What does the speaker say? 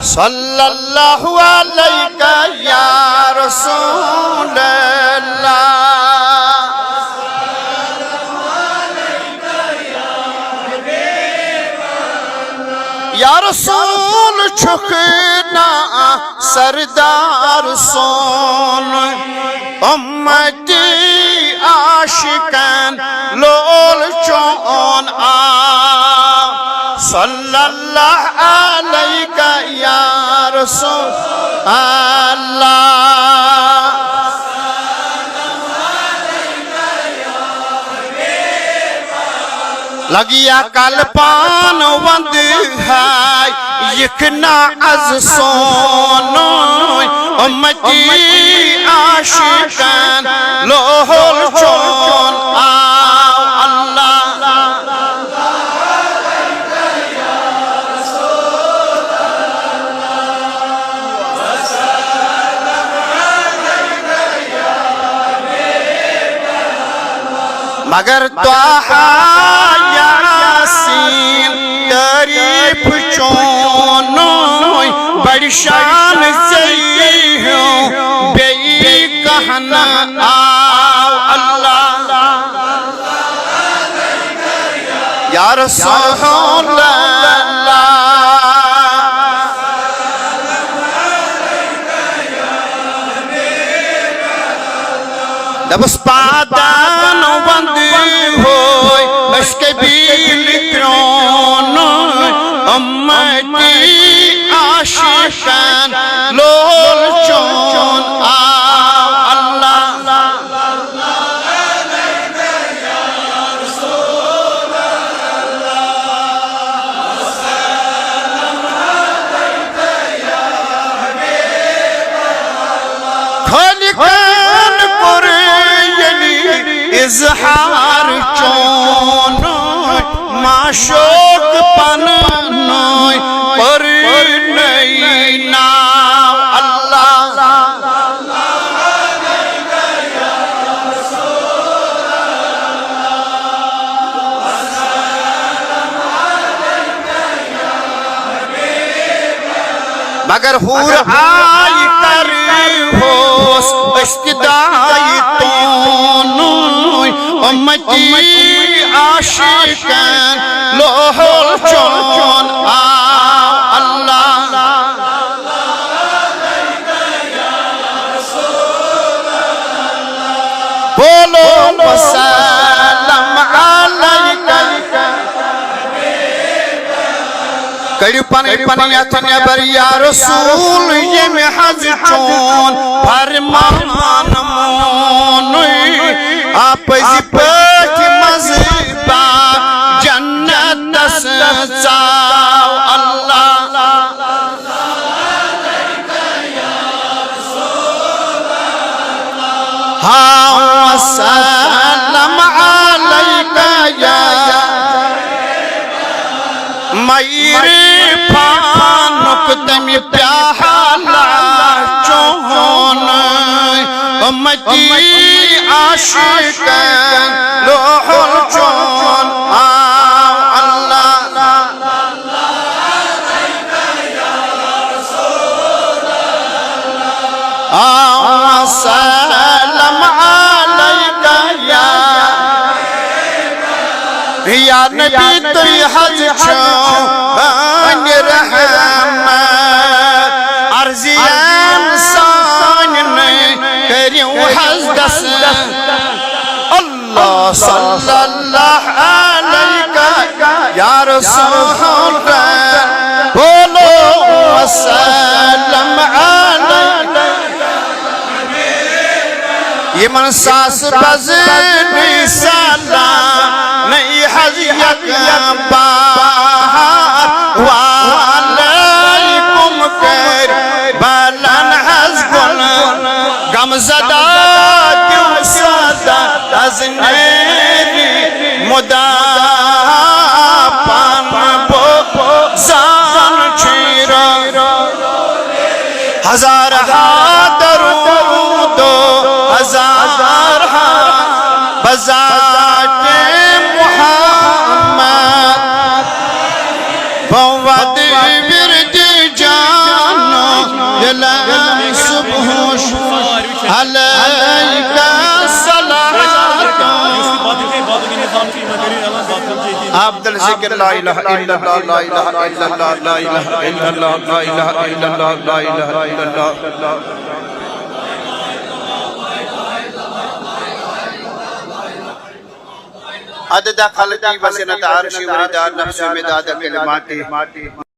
सल्लल्लाहु अलैका या रसूल अल्लाह। या रसूल छुकना सरदार सोन उम्मती आशिकन लोल चौन आ। सल्लल्लाहु अलैका या रसूल अल्लाह। लगिया कल पान वंद है यकना अज सोनो उम्मती आशिकन लोहल चौन आओ अल्लाह। मगर त्वाहा यासीन तारीफ चोनो बड़ी शान से हो बेई कहना आओ अल्लाह। या रसूल अल्लाह। दबस पादान वंद होय उसके बील क्रोन उम्मती आशिकन लोल चौन आओ अल्लाह। इजहार चोन माशोक पन नोय पर नहीं नाव अल्लाह। मगर हूर आई कर होस इस्तिदाई तोन उम्मती आशिकन लोहल चौन आओ अल्लाह। बोलो वसल्लम अलैका कड़ी पने अथने बर या रसूल ये में हज चौन फरमान मोन आप जिपक मज़बा जन्नत सचाओ अल्लाह। हाँ सल्लम अलैका या मयरे फानुक तमी प्याला चौन उम्मती आशिकन लोहल चौन आओ अल्लाह। आओ सल्लम अलैका या नबी तुई हज चौन रहमत अर्जियन सान करियो हज दस अल्लाह। सल्लल्लाहु अलैका या रसूल बोलो वसल्लम अलैका। ये मन सास बज़नी सलाम नहीं हज़ियत बाहर वालेकुम कर बलन हज़गुल गमज़दा क्यों सदा अज़नेरी मुदापन बो जान छीरा हजार दरूद हजार बज़ाते मुहम्मद बवद बिरद जान अब्दुल ज़िक्र ला इलाहा इल्लल्लाह ला इलाहा इल्लल्लाह ला इलाहा इल्लल्लाह ला इलाहा इल्लल्लाह ला इलाहा इल्लल्लाह अदद खल्क़ी वसनत अर्शी वरिदात नफ्सी मिदाद कलिमाती